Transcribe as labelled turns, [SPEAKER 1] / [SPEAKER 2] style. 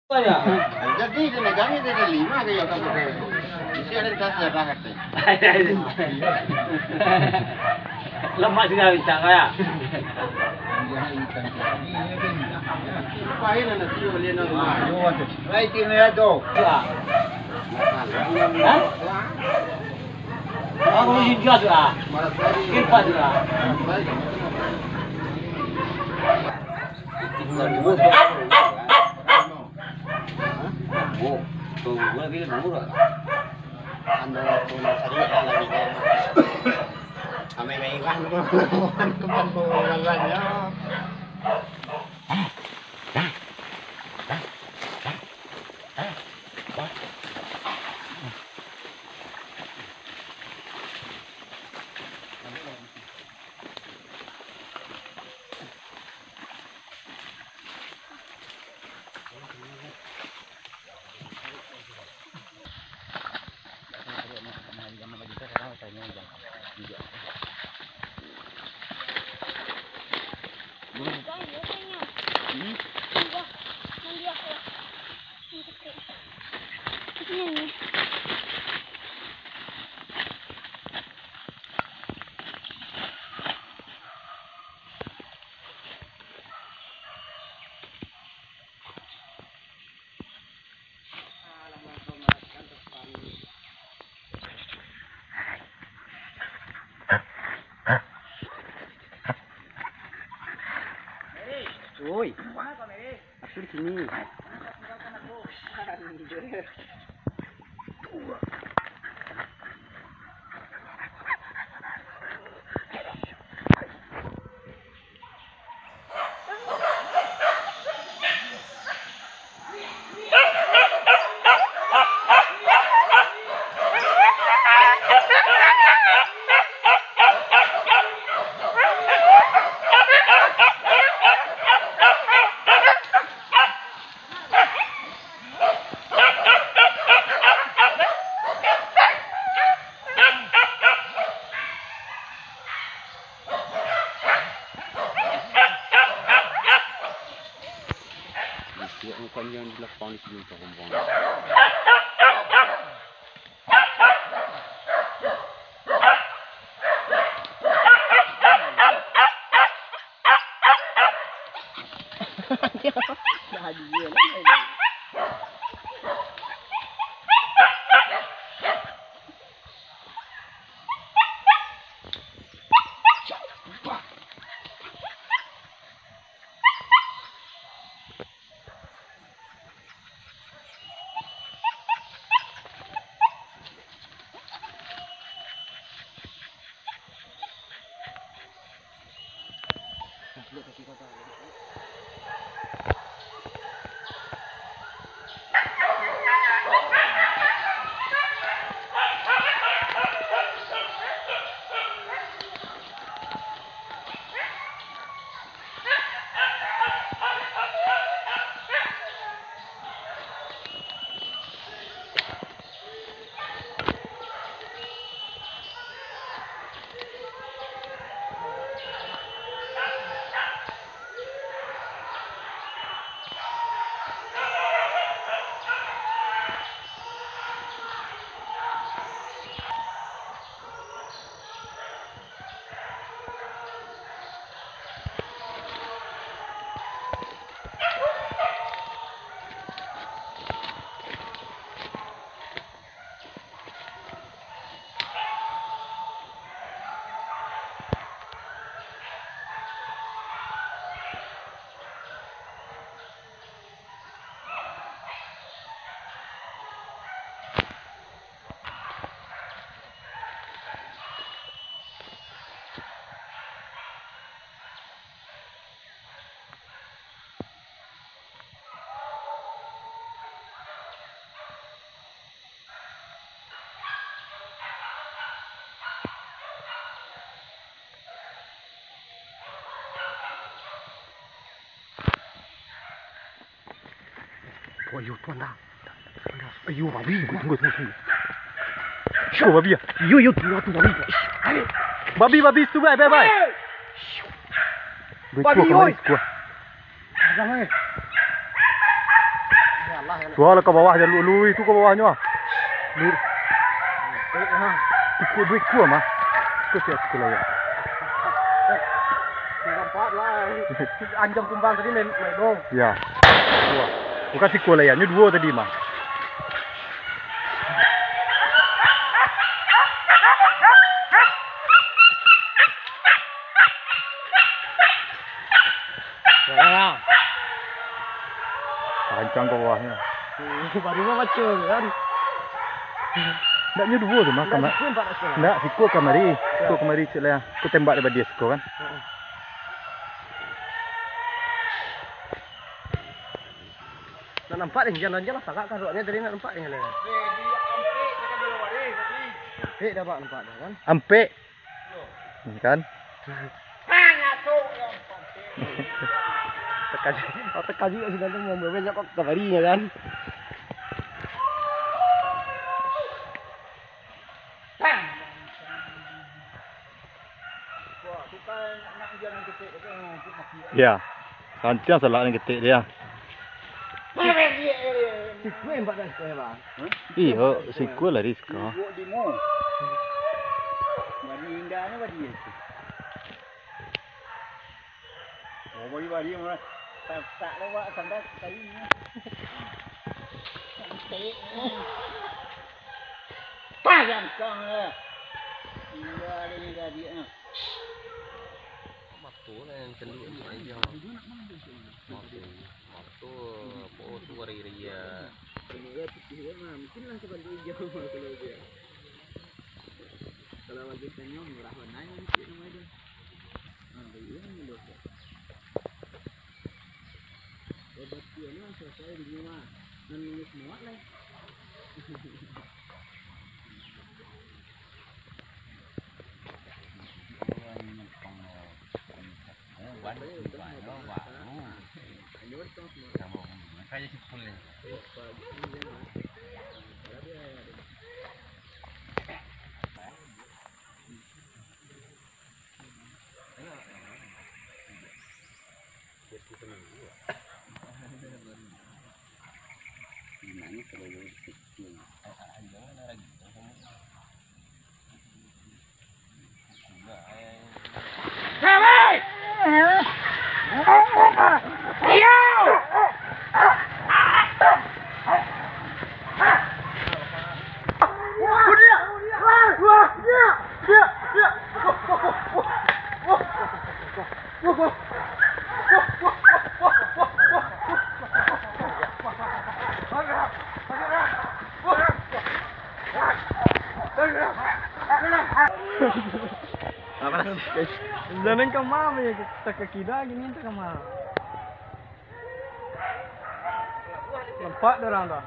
[SPEAKER 1] Ya.
[SPEAKER 2] Jadi di negara ini ada 5 kayak orang pakai. Isi ada tas jaga kata.
[SPEAKER 1] Lemak sudah bisa kaya.
[SPEAKER 2] Pakai na nasi boleh na.
[SPEAKER 3] Baik ini ada.
[SPEAKER 1] Hah? Aku mau juga sudah. Kita sudah. Oh, tu gua bilang murah.
[SPEAKER 2] Ando punya sari lagi kan. Kami maiwan ko. Kuman po lalan yo. Oi, aku di sini. Dia bukan yang dilakukan di sini kampung. Bahagia lah. Oh, ayo tuan dah. Ayo, babi, tunggu. Show babi. Yo, tunggu tu babi. Babi, tu bye. Babi, oi. Jangan. Tua lah ke bawah je lui tu ke bawahnya. Lui. Ikut duit ku mah. Ikut siap sekolah ya.
[SPEAKER 3] Nampak lah. Anjam kumbang tadi main dong.
[SPEAKER 2] Ya. Dua. Bukan sekolah ya, ni dua tadi mah. Pancang ke bawahnya.
[SPEAKER 3] Baru mah macam kan.
[SPEAKER 2] Naknya dua tu mah kamar. Nak sikut kamari. Sikut kamari cik lah. Aku tembak daripada dia sikut kan.
[SPEAKER 3] Nak nampak ni jalan-jalan sangat kan rohnya dari nak nampak ni kan. Ampek dah pak nampak dah kan.
[SPEAKER 2] Ampek. Kan? Tekan juga sudah tu mau banyak kok kamarinya kan. Ya. Sancang salah ni ketik dia.
[SPEAKER 3] Siku yang pada sekolah bang.
[SPEAKER 2] Iya, sikul lah Rizka.
[SPEAKER 3] Di mo. Bagi indahnya bagi itu. Oh bagi mah. Tak lewat sandak kali ni. Cantik. Payam kang lah. Iya ada ni dia.
[SPEAKER 1] Betul yang cendu ni aja. Betul. Oh tu ria.
[SPEAKER 3] Semoga tujuan mah mungkinlah sebantu jauh kalau dia. Kalau wajib tanya murah mana mungkin ada. Dia ni loh. Obatnya selesai di rumah. Dan minus muat lah.
[SPEAKER 1] Kayak sipul ni. Ini kalau kecil.
[SPEAKER 3] Jangan kau mama ya kita kekida gini tu kau mama. Nampak orang dah.